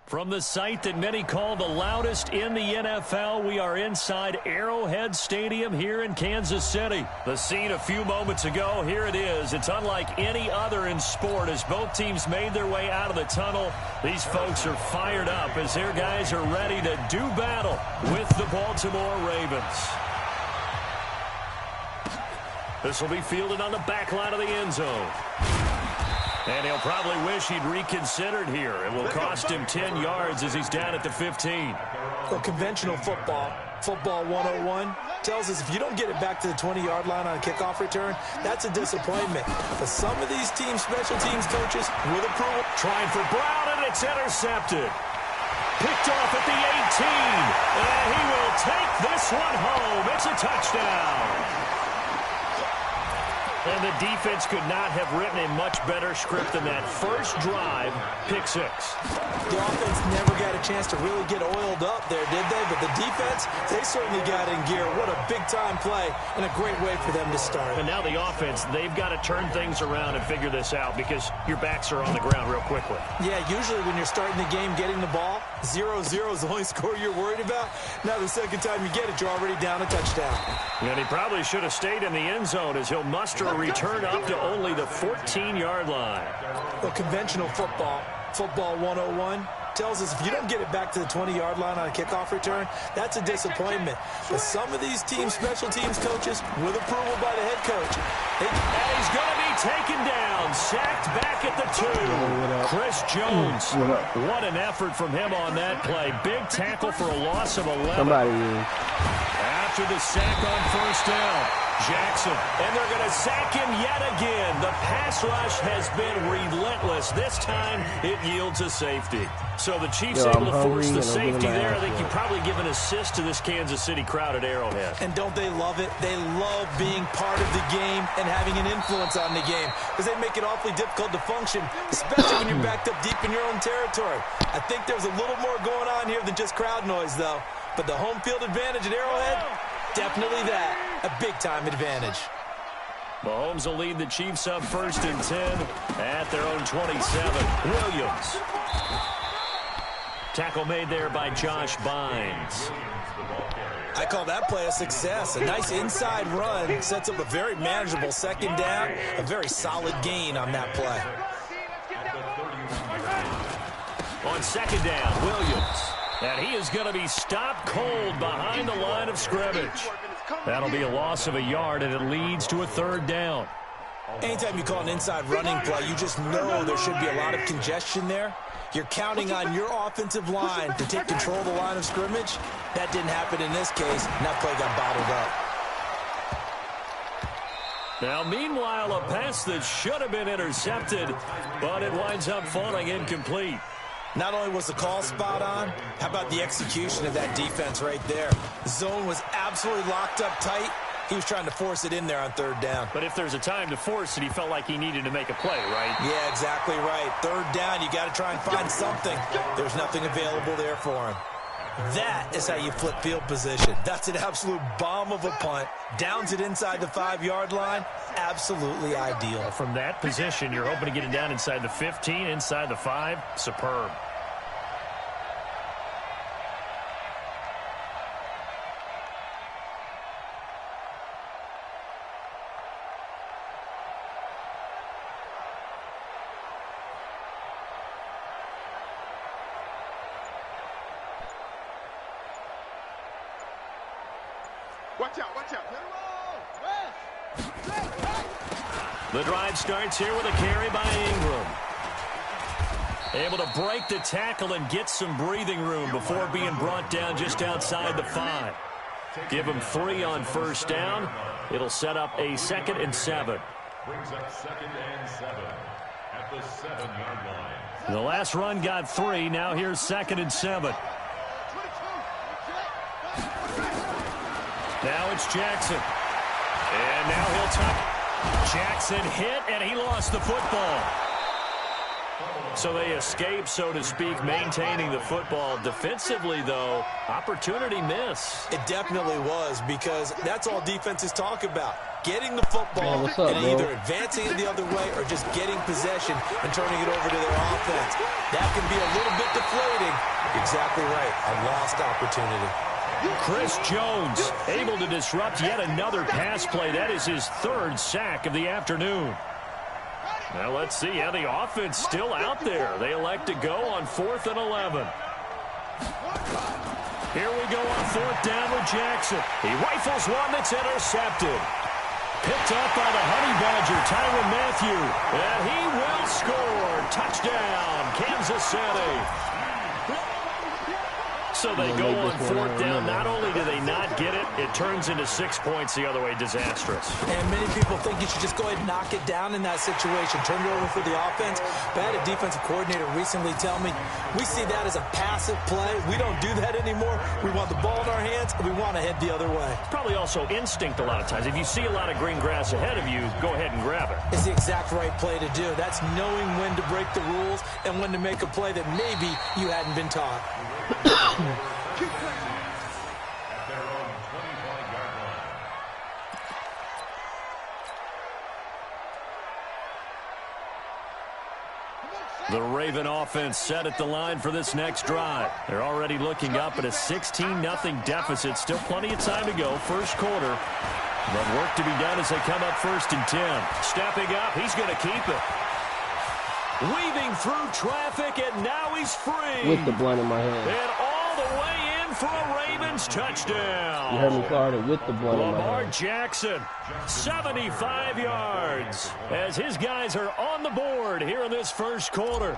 From the site that many call the loudest in the NFL, we are inside Arrowhead Stadium here in Kansas City. The scene a few moments ago, here it is. It's unlike any other in sport as both teams made their way out of the tunnel. These folks are fired up as their guys are ready to do battle with the Baltimore Ravens. This will be fielded on the back line of the end zone. And he'll probably wish he'd reconsidered here. It will cost him 10 yards as he's down at the 15. Well, conventional football 101, tells us if you don't get it back to the 20-yard line on a kickoff return, that's a disappointment. But some of these teams, special teams coaches, will approve. Trying for Brown, and it's intercepted. Picked off at the 18. And he will take this one home. It's a touchdown. And the defense could not have written a much better script than that first drive, pick six. The offense never got a chance to really get oiled up there, did they? But the defense, they certainly got in gear. What a big-time play and a great way for them to start. And now the offense, they've got to turn things around and figure this out because your backs are on the ground real quickly. Yeah, usually when you're starting the game getting the ball, 0-0 is the only score you're worried about. Now the second time you get it, you're already down a touchdown. And he probably should have stayed in the end zone as he'll muster a return up to only the 14-yard line. Well, conventional football 101, tells us if you don't get it back to the 20-yard line on a kickoff return, that's a disappointment. But some of these teams, special teams coaches, with approval by the head coach. And he's going to be taken down, sacked back at the 2. Chris Jones, what an effort from him on that play. Big tackle for a loss of 11. After the sack on first down, Jackson, and they're going to sack him yet again. The pass rush has been relentless. This time, it yields a safety. So the Chiefs able to force the safety there. I think you probably give an assist to this Kansas City crowd at Arrowhead. And don't they love it? They love being part of the game and having an influence on the game because they make it awfully difficult to function, especially when you're backed up deep in your own territory. I think there's a little more going on here than just crowd noise, though. But the home field advantage at Arrowhead, definitely that. A big-time advantage. Mahomes will lead the Chiefs up 1st and 10 at their own 27. Williams. Tackle made there by Josh Bynes. I call that play a success. A nice inside run sets up a very manageable second down. A very solid gain on that play. On second down, Williams. And he is going to be stopped cold behind the line of scrimmage. That'll be a loss of a yard, and it leads to a 3rd down. Anytime you call an inside running play, you just know there should be a lot of congestion there. You're counting on your offensive line to take control of the line of scrimmage. That didn't happen in this case, and that play got bottled up. Now, meanwhile, a pass that should have been intercepted, but it winds up falling incomplete. Not only was the call spot on, how about the execution of that defense right there? The zone was absolutely locked up tight. He was trying to force it in there on 3rd down. But if there's a time to force it, he felt like he needed to make a play, right? Yeah, exactly right. 3rd down, you got to try and find something. There's nothing available there for him. That is how you flip field position. That's an absolute bomb of a punt. Downs it inside the 5-yard line. Absolutely ideal. From that position, you're hoping to get it down inside the 15, inside the 5. Superb. Watch out, watch out. The drive starts here with a carry by Ingram. Able to break the tackle and get some breathing room before being brought down just outside the 5. Give him 3 on first down. It'll set up a 2nd and 7. Brings up 2nd and 7 at the 7-yard line. The last run got 3. Now here's 2nd and 7. Now it's Jackson. And now he'll tuck. Jackson hit, and he lost the football. So they escape, so to speak, maintaining the football. Defensively, though, opportunity miss. It definitely was, because that's all defenses talk about. Getting the football and either advancing it the other way or just getting possession and turning it over to their offense. That can can be a little bit deflating. Exactly right. A lost opportunity. Chris Jones able to disrupt yet another pass play. That is his third sack of the afternoon. Now let's see how the offense still out there. They elect to go on 4th and 11. Here we go on 4th down with Jackson. He rifles one that's intercepted. Picked up by the Honey Badger, Tyrann Mathieu. And he will score. Touchdown, Kansas City. So they go on 4th down. Not only do they not get it, it turns into 6 points the other way. Disastrous. And many people think you should just go ahead and knock it down in that situation. Turn it over for the offense. But I had a defensive coordinator recently tell me, we see that as a passive play. We don't do that anymore. We want the ball in our hands, and we want to head the other way. Probably also instinct a lot of times. If you see a lot of green grass ahead of you, go ahead and grab it. It's the exact right play to do. That's knowing when to break the rules and when to make a play that maybe you hadn't been taught. The Raven offense set at the line for this next drive. They're already looking up at a 16-0 deficit. Still plenty of time to go. First quarter. But work to be done as they come up 1st and 10. Stepping up, he's going to keep it. Weaving through traffic, and now he's free. With the blunt in my hand. And all the way in for a Ravens touchdown. You heard me, Florida, with the blunt in my Lamar hand. Jackson, 75 yards, as his guys are on the board here in this first quarter.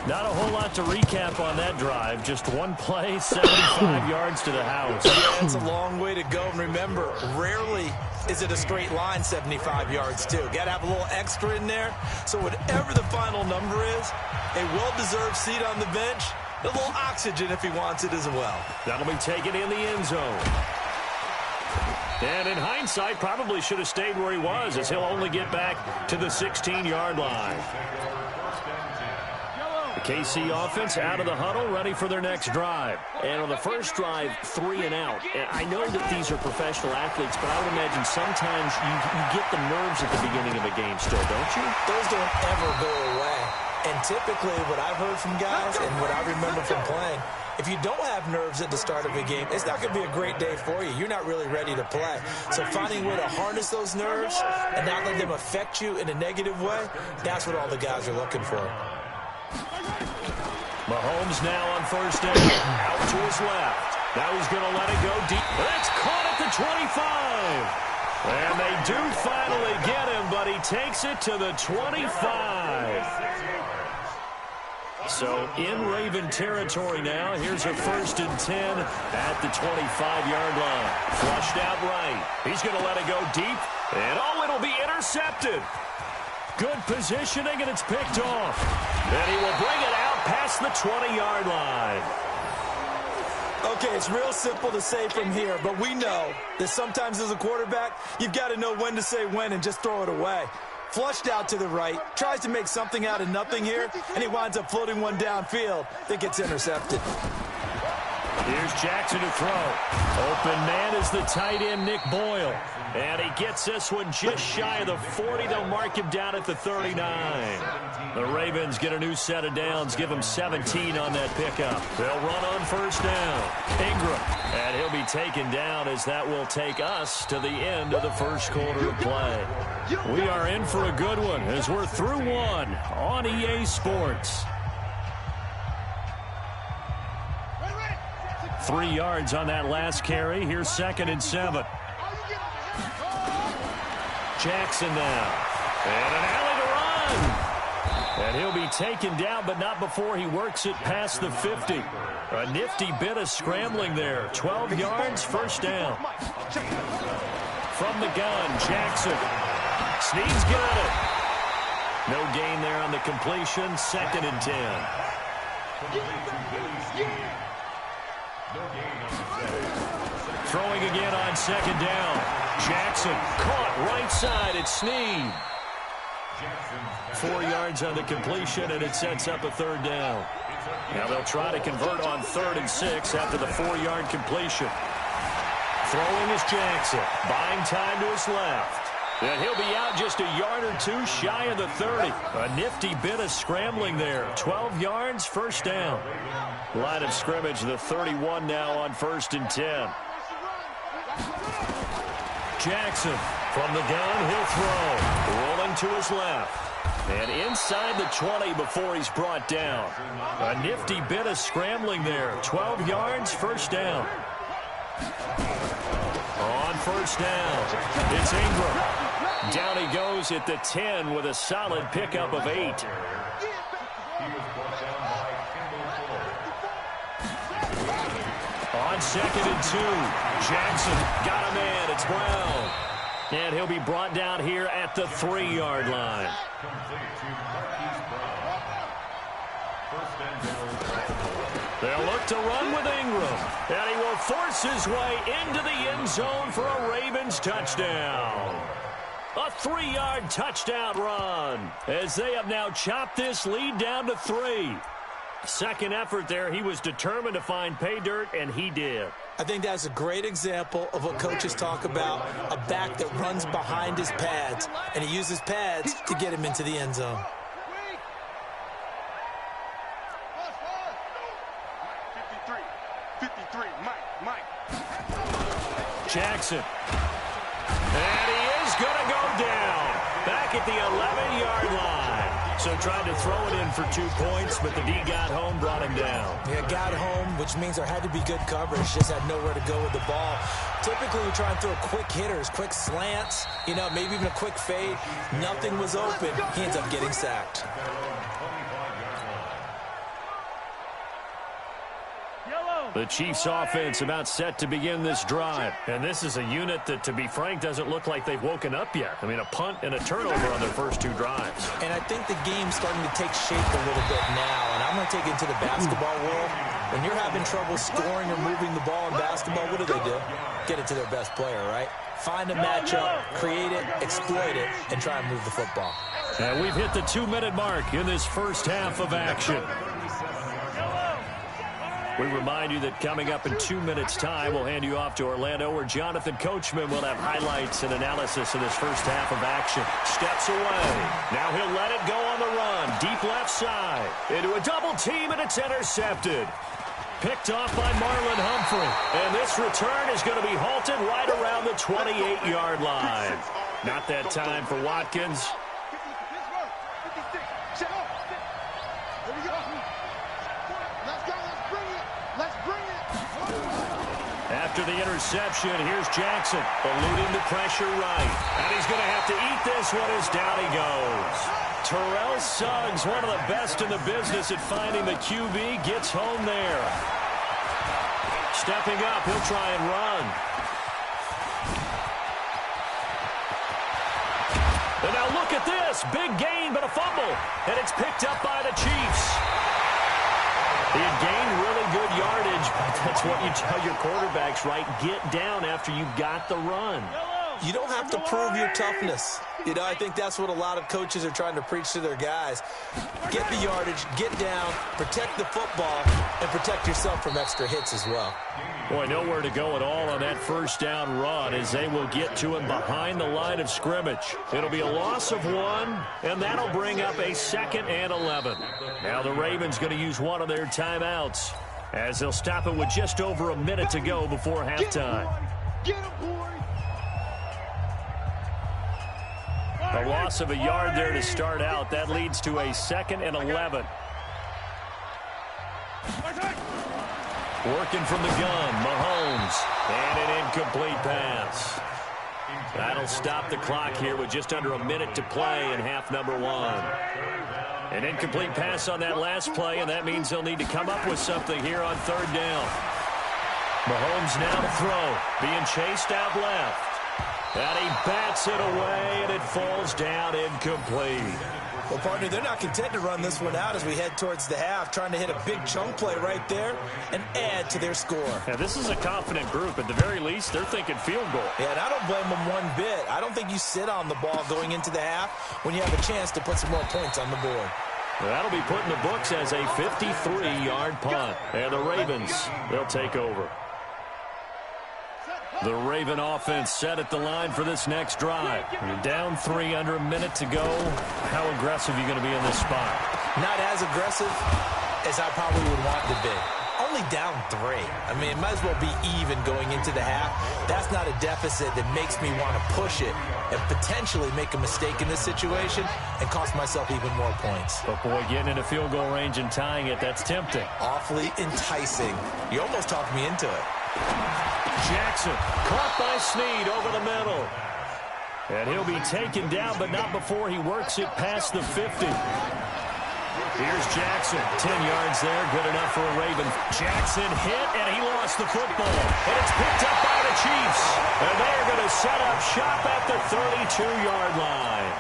Not a whole lot to recap on that drive. Just one play, 75 yards to the house. Yeah, it's a long way to go. And remember, rarely is it a straight line 75 yards, too. Got to have a little extra in there. So whatever the final number is, a well-deserved seat on the bench, a little oxygen if he wants it as well. That'll be taken in the end zone. And in hindsight, probably should have stayed where he was, as he'll only get back to the 16-yard line. The KC offense out of the huddle, ready for their next drive. And on the first drive, 3 and out. And I know that these are professional athletes, but I would imagine sometimes you get the nerves at the beginning of a game still, don't you? Those don't ever go away. And typically what I've heard from guys and what I remember from playing, if you don't have nerves at the start of a game, it's not going to be a great day for you. You're not really ready to play. So finding a way to harness those nerves and not let them affect you in a negative way, that's what all the guys are looking for. Mahomes now on 1st down. Out to his left. Now he's going to let it go deep. That's caught at the 25. And they do finally get him, but he takes it to the 25. So in Raven territory now. Here's a 1st and 10 at the 25-yard line. Flushed out right. He's going to let it go deep. And oh, it'll be intercepted. Good positioning, and it's picked off. And he will bring it out past the 20-yard line. Okay, it's real simple to say from here, but we know that sometimes as a quarterback, you've got to know when to say when and just throw it away. Flushed out to the right, tries to make something out of nothing here, and he winds up floating one downfield that gets intercepted. Here's Jackson to throw. Open man is the tight end, Nick Boyle. And he gets this one just shy of the 40. They'll mark him down at the 39. The Ravens get a new set of downs, give him 17 on that pickup. They'll run on 1st down. Ingram. And he'll be taken down as that will take us to the end of the first quarter of play. We are in for a good one as we're through one on EA Sports. 3 yards on that last carry. Here's 2nd and 7. Jackson now. And an alley to run. And he'll be taken down, but not before he works it past the 50. A nifty bit of scrambling there. 12 yards, 1st down. From the gun, Jackson. Snead's got it. No gain there on the completion. 2nd and 10. Throwing again on 2nd down. Jackson caught right side at Snead. 4 yards on the completion, and it sets up a 3rd down. Now they'll try to convert on 3rd and 6 after the 4-yard completion. Throwing is Jackson. Buying time to his left. And he'll be out just a yard or two shy of the 30. A nifty bit of scrambling there. 12 yards, first down. Line of scrimmage, the 31 now on 1st and 10. Jackson from the gun, he'll throw. Rolling to his left. And inside the 20 before he's brought down. A nifty bit of scrambling there. 12 yards, first down. On first down, it's Ingram. Down he goes at the 10 with a solid pickup of 8. On 2nd and 2, Jackson got a man. It's Brown. And he'll be brought down here at the 3-yard line. They'll look to run with Ingram. And he will force his way into the end zone for a Ravens touchdown. A 3-yard touchdown run as they have now chopped this lead down to 3. Second effort there, he was determined to find pay dirt, and he did. I think that's a great example of what coaches talk about, a back that runs behind his pads, and he uses pads to get him into the end zone. Jackson. And he is going to go down. Back at the 11-yard line. So tried to throw it in for 2 points, but the D got home, brought him down. Yeah, got home, which means there had to be good coverage. Just had nowhere to go with the ball. Typically, we try and throw quick hitters, quick slants, maybe even a quick fade. Nothing was open. He ends up getting sacked. The Chiefs offense about set to begin this drive. And this is a unit that, to be frank, doesn't look like they've woken up yet. I mean, a punt and a turnover on their first 2 drives. And I think the game's starting to take shape a little bit now. And I'm going to take it to the basketball world. When you're having trouble scoring or moving the ball in basketball, what do? Get it to their best player, right? Find a matchup, create it, exploit it, and try and move the football. And we've hit the 2-minute mark in this first half of action. We remind you that coming up in 2 minutes' time, we'll hand you off to Orlando, where Jonathan Coachman will have highlights and analysis of this first half of action. Steps away. Now he'll let it go on the run. Deep left side. Into a double team, and it's intercepted. Picked off by Marlon Humphrey. And this return is going to be halted right around the 28-yard line. Not that time for Watkins. After the interception, here's Jackson, eluding the pressure right. And he's going to have to eat this one as down he goes. Terrell Suggs, one of the best in the business at finding the QB, gets home there. Stepping up, he'll try and run. And now look at this. Big gain, but a fumble. And it's picked up by the Chiefs. He had gained really good yardage, but that's what you tell your quarterbacks, right? Get down after you got the run. You don't have to prove your toughness. I think that's what a lot of coaches are trying to preach to their guys. Get the yardage, get down, protect the football, and protect yourself from extra hits as well. Boy, nowhere to go at all on that first down run as they will get to him behind the line of scrimmage. It'll be a loss of 1, and that'll bring up a 2nd and 11. Now the Ravens going to use one of their timeouts as they'll stop it with just over a minute to go before halftime. A loss of a yard there to start out. That leads to a 2nd and 11. Working from the gun, Mahomes, and an incomplete pass. That'll stop the clock here with just under a minute to play in half number 1. An incomplete pass on that last play, and that means they'll need to come up with something here on 3rd down. Mahomes now to throw, being chased out left. And he bats it away, and it falls down incomplete. Well, partner, they're not content to run this one out as we head towards the half, trying to hit a big chunk play right there and add to their score. Now, this is a confident group. At the very least, they're thinking field goal. Yeah, and I don't blame them one bit. I don't think you sit on the ball going into the half when you have a chance to put some more points on the board. Well, that'll be put in the books as a 53-yard punt. And the Ravens, they'll take over. The Raven offense set at the line for this next drive. You're down 3, under a minute to go. How aggressive are you going to be in this spot? Not as aggressive as I probably would want to be. Only down 3. I mean, it might as well be even going into the half. That's not a deficit that makes me want to push it and potentially make a mistake in this situation and cost myself even more points. But, boy, getting into field goal range and tying it, that's tempting. Awfully enticing. You almost talked me into it. Jackson caught by Snead over the middle. And he'll be taken down, but not before he works it past the 50. Here's Jackson. 10 yards there. Good enough for a Raven. Jackson hit, and he lost the football. And it's picked up by the Chiefs. And they're going to set up shop at the 32-yard line.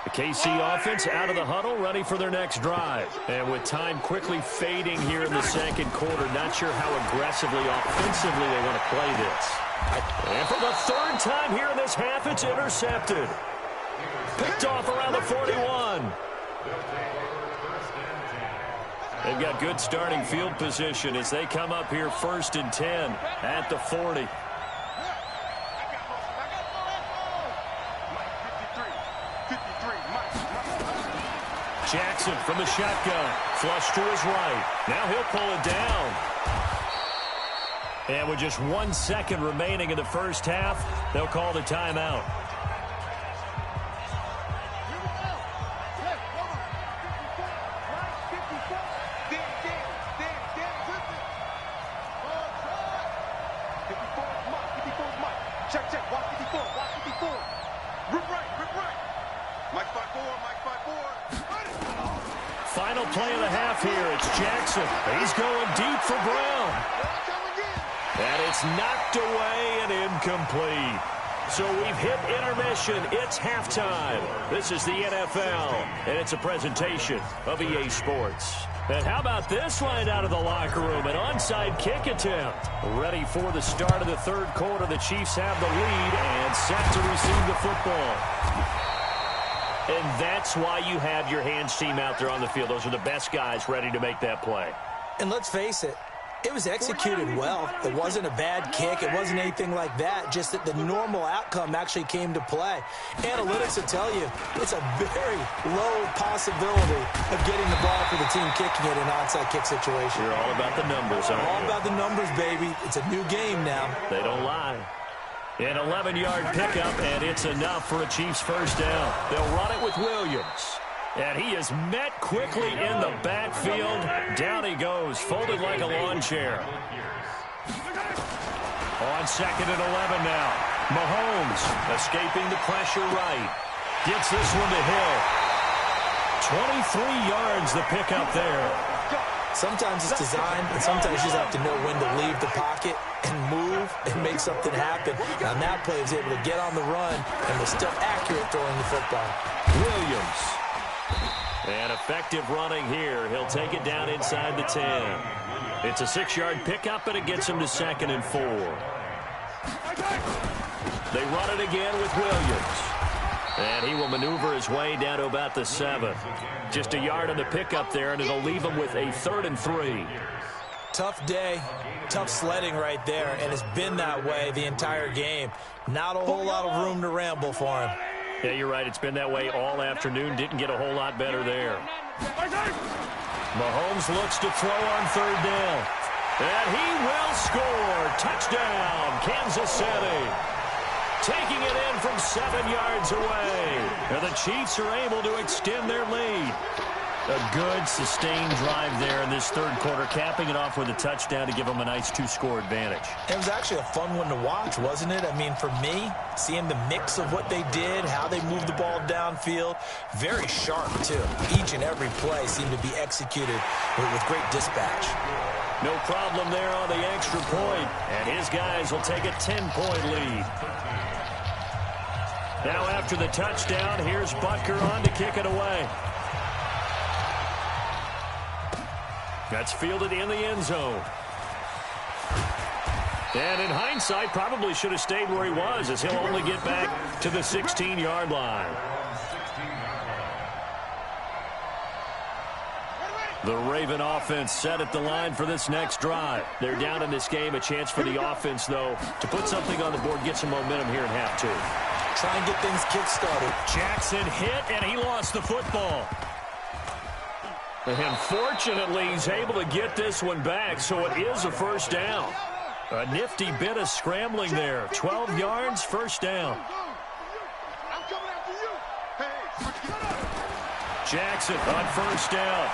The KC offense out of the huddle, ready for their next drive. And with time quickly fading here in the second quarter, not sure how aggressively, offensively they want to play this. And for the 3rd time here in this half, it's intercepted. Picked off around the 41. They've got good starting field position as they come up here 1st and 10 at the 40. Jackson from the shotgun. Flush to his right. Now he'll pull it down. And with just 1 second remaining in the first half, they'll call the timeout. Final play of the half here. It's Jackson. He's going deep for Brown. And it's knocked away and incomplete. So we've hit intermission. It's halftime. This is the NFL, and it's a presentation of EA Sports. And how about this line out of the locker room? An onside kick attempt. Ready for the start of the 3rd quarter. The Chiefs have the lead and set to receive the football. And that's why you have your hands team out there on the field. Those are the best guys ready to make that play. And let's face it, it was executed well. It wasn't a bad kick. It wasn't anything like that. Just that the normal outcome actually came to play. Analytics will tell you it's a very low possibility of getting the ball for the team kicking it in an onside kick situation. You're all about the numbers, aren't you? All about the numbers, baby. It's a new game now. They don't lie. An 11-yard pickup, and it's enough for a Chiefs first down. They'll run it with Williams. And he is met quickly in the backfield. Down he goes, folded like a lawn chair. On 2nd and 11 now. Mahomes escaping the pressure right. Gets this one to Hill. 23 yards the pickup there. Sometimes it's designed, and sometimes you just have to know when to leave the pocket and move and make something happen. On that play, he was able to get on the run and was still accurate throwing the football. Williams. And effective running here. He'll take it down inside the 10. It's a 6-yard pickup, and it gets him to 2nd and 4. They run it again with Williams. And he will maneuver his way down to about the 7. Just a yard on the pickup there, and it'll leave him with a 3rd and 3. Tough day, tough sledding right there, and it's been that way the entire game. Not a whole lot of room to ramble for him. Yeah, you're right. It's been that way all afternoon. Didn't get a whole lot better there. Mahomes looks to throw on 3rd down. And he will score. Touchdown, Kansas City. Taking it in from 7 yards away. And the Chiefs are able to extend their lead. A good, sustained drive there in this 3rd quarter, capping it off with a touchdown to give them a nice 2-score advantage. It was actually a fun one to watch, wasn't it? I mean, for me, seeing the mix of what they did, how they moved the ball downfield, very sharp, too. Each and every play seemed to be executed with great dispatch. No problem there on the extra point, and his guys will take a 10-point lead. Now after the touchdown, here's Butker on to kick it away. That's fielded in the end zone. And in hindsight, probably should have stayed where he was, as he'll only get back to the 16-yard line. The Raven offense set at the line for this next drive. They're down in this game. A chance for the offense, though, to put something on the board, get some momentum here in half two. Try and get things kick-started. Jackson hit, and he lost the football. And fortunately, he's able to get this one back, so it is a first down. A nifty bit of scrambling there. 12 yards, first down. Jackson on first down.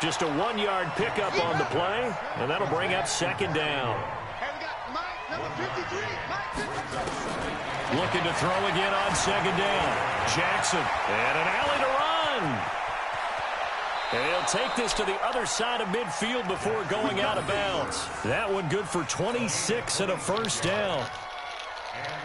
Just a 1-yard pickup on the play, and that'll bring up second down. Looking to throw again on second down. Jackson, and an alley to run. And he'll take this to the other side of midfield before going out of bounds. That one good for 26 and a first down.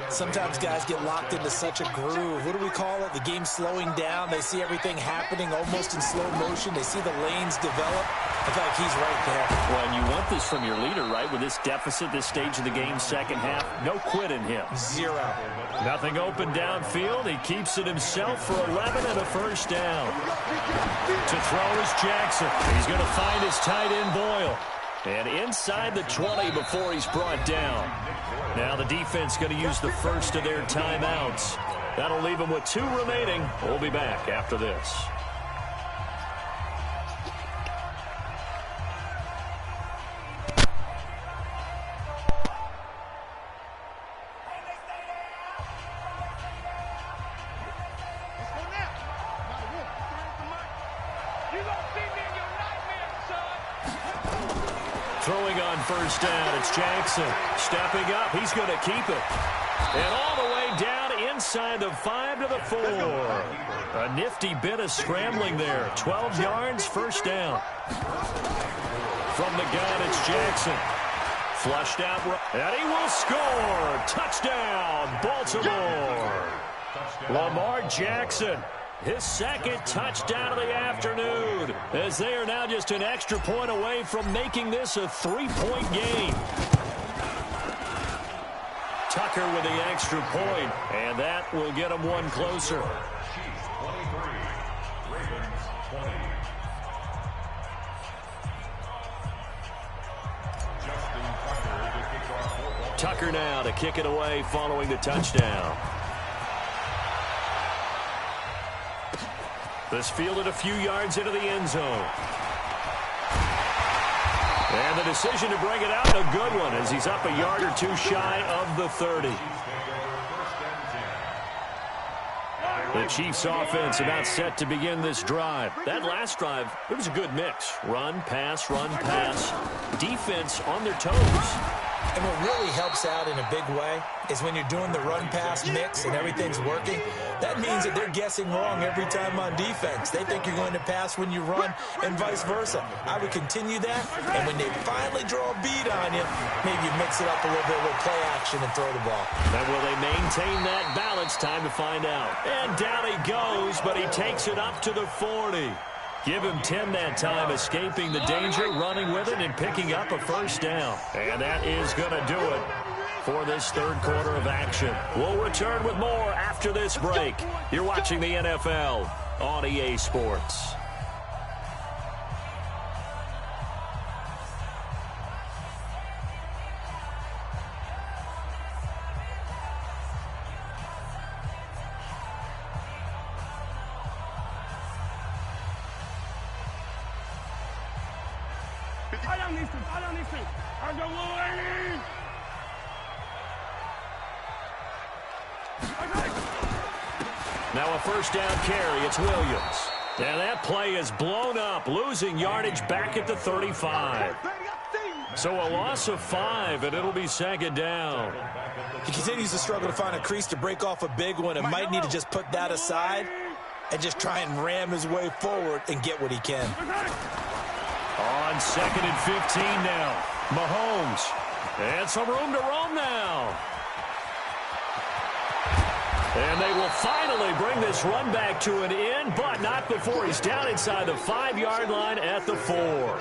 Sometimes guys get locked into such a groove. What do we call it? The game's slowing down. They see everything happening almost in slow motion. They see the lanes develop. I feel like he's right there. Well, and you want this from your leader, right? With this deficit, this stage of the game, second half, no quit in him. Zero. Nothing open downfield. He keeps it himself for 11 and a first down. To throw is Jackson. He's going to find his tight end Boyle. And inside the 20 before he's brought down. Now the defense going to use the first of their timeouts. That'll leave them with 2 remaining. We'll be back after this. Throwing on first down, it's Jackson. Stepping up, he's going to keep it. And all the way down inside the 5 to the 4. A nifty bit of scrambling there. 12 yards, first down. From the gun, it's Jackson. Flushed out, and he will score. Touchdown, Baltimore. Lamar Jackson. His second touchdown of the afternoon, as they are now just an extra point away from making this a 3-point game. Tucker with the extra point, and that will get him one closer. Chiefs 23, Ravens 20. Justin Tucker to kick off football. Tucker now to kick it away following the touchdown. This fielded a few yards into the end zone. And the decision to bring it out, a good one, as he's up a yard or 2 shy of the 30. The Chiefs offense about set to begin this drive. That last drive, it was a good mix. Run, pass, defense on their toes. And what really helps out in a big way is when you're doing the run-pass mix and everything's working, that means that they're guessing wrong every time on defense. They think you're going to pass when you run and vice versa. I would continue that, and when they finally draw a bead on you, maybe you mix it up a little bit with play action and throw the ball. And will they maintain that balance? Time to find out. And down he goes, but he takes it up to the 40. Give him 10 that time, escaping the danger, running with it, and picking up a first down. And that is going to do it for this third quarter of action. We'll return with more after this break. You're watching the NFL on EA Sports. Now a first down carry, it's Williams. And that play is blown up, losing yardage back at the 35. So a loss of 5, and it'll be second down. He continues to struggle to find a crease to break off a big one and might need to just put that aside and just try and ram his way forward and get what he can. On 2nd and 15 now. Mahomes. And some room to roam now. And they will finally bring this run back to an end, but not before he's down inside the 5-yard line at the 4.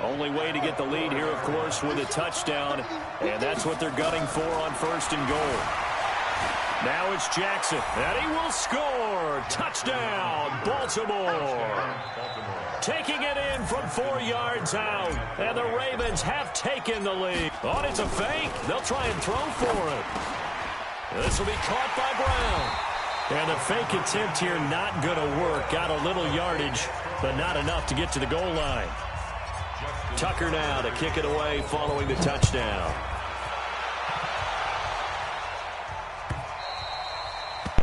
Only way to get the lead here, of course, with a touchdown, and that's what they're gunning for on 1st and goal. Now it's Jackson, and he will score. Touchdown, Baltimore. Taking it in from 4 yards out, and the Ravens have taken the lead. Oh, it's a fake. They'll try and throw for it. This will be caught by Brown. And the fake attempt here not going to work. Got a little yardage, but not enough to get to the goal line. Tucker now to kick it away following the touchdown.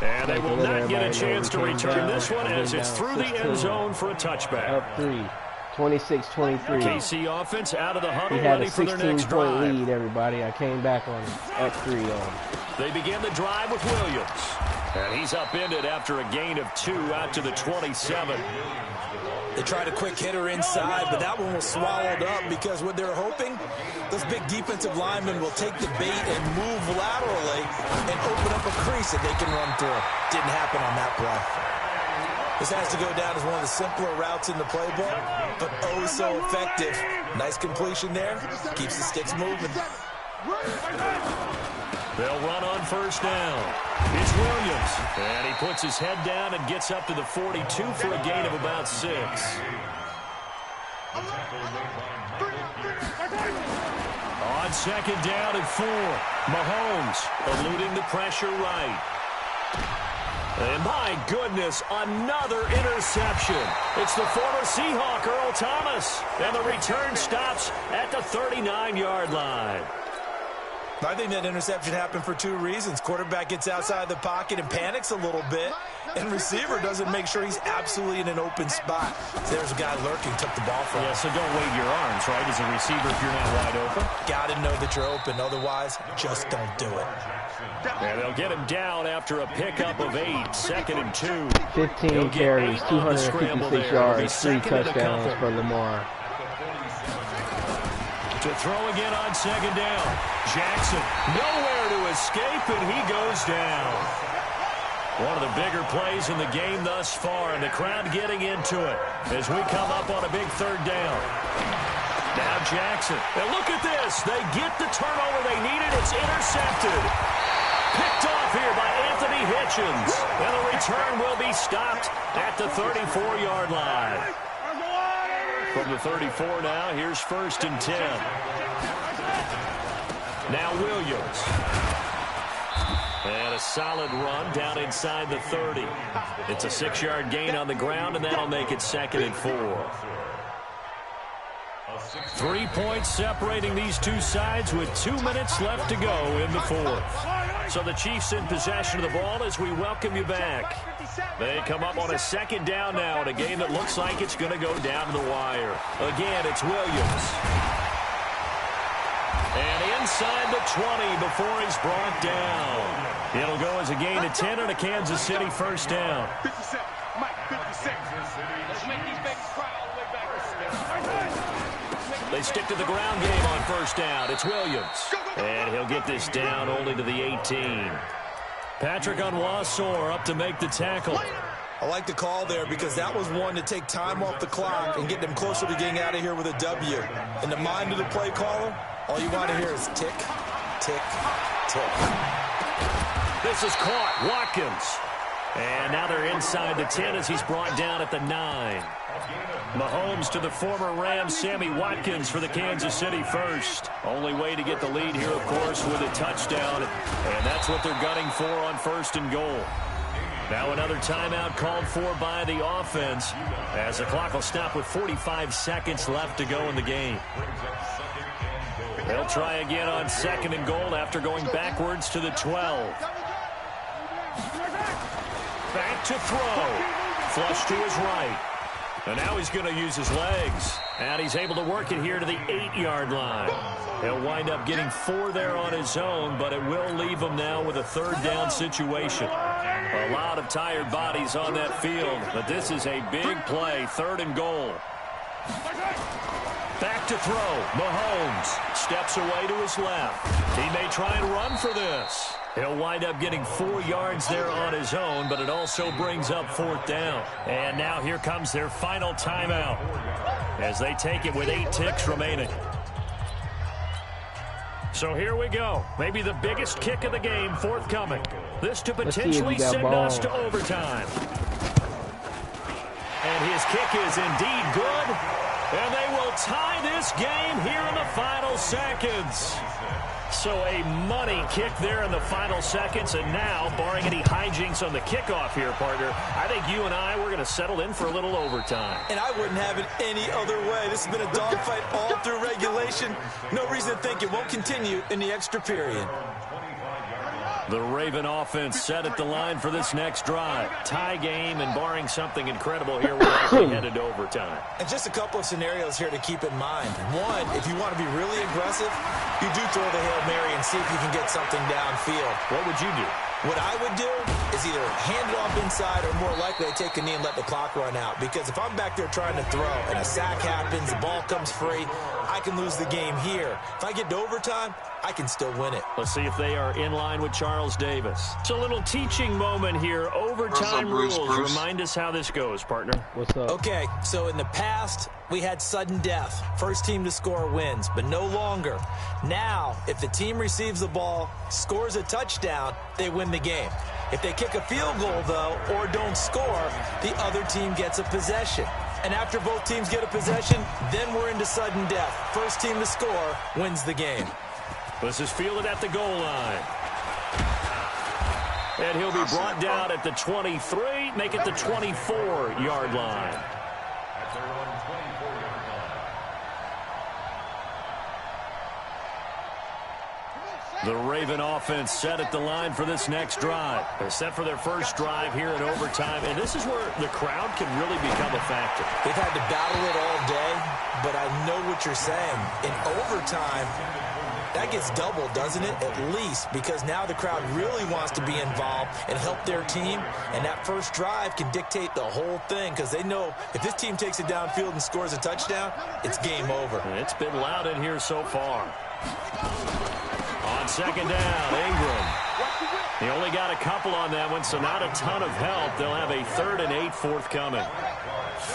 And they will not get a chance to return this one as it's through the end zone for a touchback. Up 3, 26-23. KC offense out of the huddle, he had ready a for their next 16-point drive. lead, everybody. I came back on him. Up 3 on him. They begin the drive with Williams. And he's upended after a gain of 2 out to the 27. They tried a quick hitter inside, but that one was swallowed up because what they're hoping, those big defensive linemen will take the bait and move laterally and open up a crease that they can run through. Didn't happen on that play. This has to go down as one of the simpler routes in the playbook, but oh so effective. Nice completion there. Keeps the sticks moving. They'll run on first down. It's Williams. And he puts his head down and gets up to the 42 for a gain of about 6. On second down and 4. Mahomes eluding the pressure right. And my goodness, another interception. It's the former Seahawk, Earl Thomas. And the return stops at the 39-yard line. I think that interception happened for 2 reasons. Quarterback gets outside the pocket and panics a little bit, and receiver doesn't make sure he's absolutely in an open spot. So there's a guy lurking, took the ball from him. Yeah, so don't wave your arms, right, as a receiver if you're not wide open. Got to know that you're open. Otherwise, just don't do it. And they'll get him down after a pickup of 8, second and 2. 15 carries, 256 yards, 3 touchdowns for Lamar. To throw again on second down. Jackson nowhere to escape, and he goes down. One of the bigger plays in the game thus far, and the crowd getting into it as we come up on a big third down. Now Jackson. And look at this. They get the turnover they needed. It's intercepted. Picked off here by Anthony Hitchens. And the return will be stopped at the 34-yard line. From the 34 now, here's first and 10. Now Williams. And a solid run down inside the 30. It's a 6-yard gain on the ground, and that'll make it second and 4. 3 points separating these two sides with 2 minutes left to go in the 4th. So the Chiefs in possession of the ball as we welcome you back. They come up on a second down now in a game that looks like it's going to go down to the wire. Again, it's Williams. And inside the 20 before he's brought down. It'll go as a gain of 10 and a Kansas City first down. 57, Mike, 57. Let's make these babies cry all the way back. They stick to the ground game on first down. It's Williams. And he'll get this down only to the 18. Patrick Onwuasor up to make the tackle. I like the call there because that was one to take time off the clock and get them closer to getting out of here with a W. In the mind of the play caller, all you want to hear is tick, tick, tick. This is caught. Watkins. And now they're inside the 10 as he's brought down at the 9. Mahomes to the former Rams, Sammy Watkins for the Kansas City first. Only way to get the lead here, of course, with a touchdown. And that's what they're gunning for on first and goal. Now another timeout called for by the offense as the clock will stop with 45 seconds left to go in the game. They'll try again on second and goal after going backwards to the 12. Back to throw. Flush to his right. And now he's going to use his legs. And he's able to work it here to the 8-yard line. He'll wind up getting 4 there on his own, but it will leave him now with a third down situation. A lot of tired bodies on that field, but this is a big play, third and goal. Back to throw. Mahomes steps away to his left. He may try and run for this. He'll wind up getting 4 yards there on his own, but it also brings up fourth down. And now here comes their final timeout as they take it with 8 ticks remaining. So here we go. Maybe the biggest kick of the game forthcoming. This to potentially send us to overtime. And his kick is indeed good. And they will tie this game here in the final seconds. So a money kick there in the final seconds. And now, barring any hijinks on the kickoff here, partner, I think you and I, we're going to settle in for a little overtime. And I wouldn't have it any other way. This has been a dogfight all through regulation. No reason to think it won't continue in the extra period. The Raven offense set at the line for this next drive. Tie game, and barring something incredible here, we're likely headed to overtime. And just a couple of scenarios here to keep in mind. One, if you want to be really aggressive, you do throw the Hail Mary and see if you can get something downfield. What would you do? What I would do is either hand it off inside or more likely I take a knee and let the clock run out. Because if I'm back there trying to throw and a sack happens, the ball comes free, I can lose the game here. If I get to overtime, I can still win it. Let's see if they are in line with Charles Davis. It's a little teaching moment here. Overtime rules. Remind us how this goes, partner. What's up? Okay, so in the past, we had sudden death. First team to score wins, but no longer. Now, if the team receives the ball, scores a touchdown, they win the game. If they kick a field goal, though, or don't score, the other team gets a possession. And after both teams get a possession, then we're into sudden death. First team to score wins the game. This is fielded at the goal line. And he'll be brought down at the 23, make it the 24-yard line. The Raven offense set at the line for this next drive. They're set for their first drive here in overtime, and this is where the crowd can really become a factor. They've had to battle it all day, but I know what you're saying. In overtime, that gets doubled, doesn't it? At least, because now the crowd really wants to be involved and help their team, and that first drive can dictate the whole thing because they know if this team takes it downfield and scores a touchdown, it's game over. And it's been loud in here so far. On second down, Ingram. He only got a couple on that one, so not a ton of help. They'll have a 3rd and 8 forthcoming.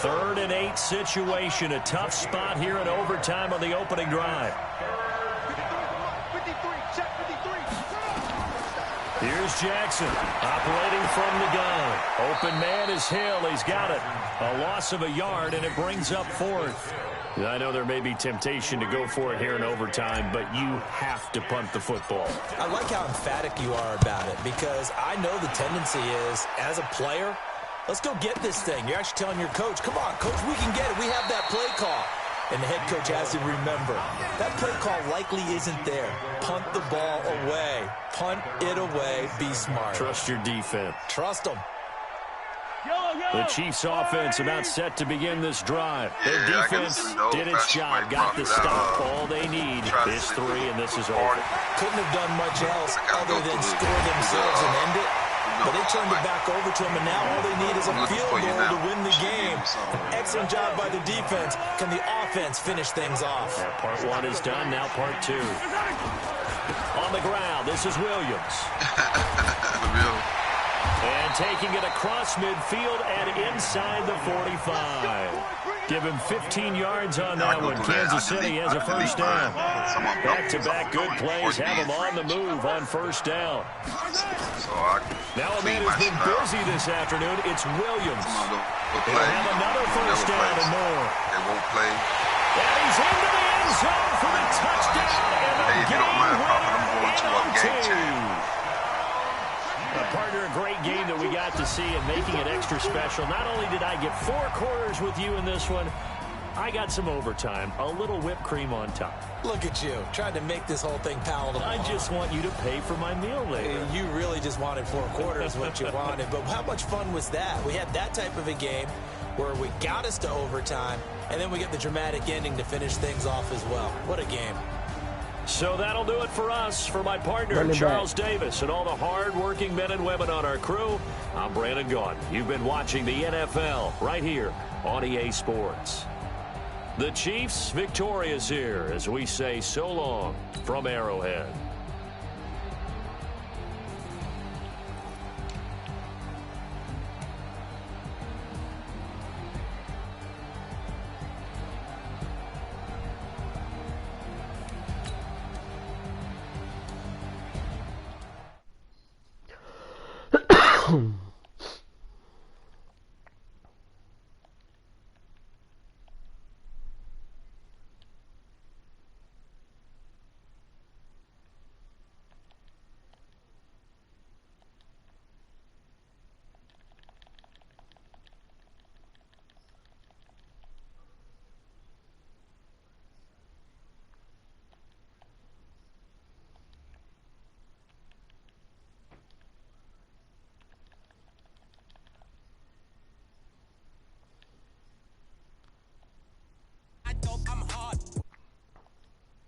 3rd and 8 situation, a tough spot here in overtime on the opening drive. Here's Jackson operating from the gun. Open man is Hill. He's got it. A loss of a yard, and it brings up 4th. I know there may be temptation to go for it here in overtime, but you have to punt the football. I like how emphatic you are about it because I know the tendency is, as a player, let's go get this thing. You're actually telling your coach, come on, coach, we can get it. We have that play call. And the head coach has to remember, that play call likely isn't there. Punt the ball away. Punt it away. Be smart. Trust your defense. Trust them. The Chiefs offense about set to begin this drive. Their defense did its job, got the stop. All they need is 3, and this is over. Couldn't have done much else other than score themselves and end it. But they turned it back over to them, and now all they need is a field goal to win the game. An excellent job by the defense. Can the offense finish things off? Yeah, part 1 is done, now part 2. On the ground, this is Williams. And taking it across midfield and inside the 45. Give him 15 yards on that one. Kansas City has a first down. Back-to-back good plays have them on the move on first down. Now a man has been busy this afternoon. It's Williams. They'll have another first down and more. They won't play. And he's into the end zone for the touchdown. And the game winner in OT. Partner, a great game that we got to see and making it extra special. Not only did I get 4 quarters with you in this one, I got some overtime, a little whipped cream on top. Look at you, trying to make this whole thing palatable. I just want you to pay for my meal later. You really just wanted 4 quarters what you wanted, but how much fun was that? We had that type of a game where we got us to overtime, and then we get the dramatic ending to finish things off as well. What a game. So that'll do it for us. For my partner, Charles Davis, and all the hard-working men and women on our crew, I'm Brandon Gaudin. You've been watching the NFL right here on EA Sports. The Chiefs victorious here as we say so long from Arrowhead. Boom.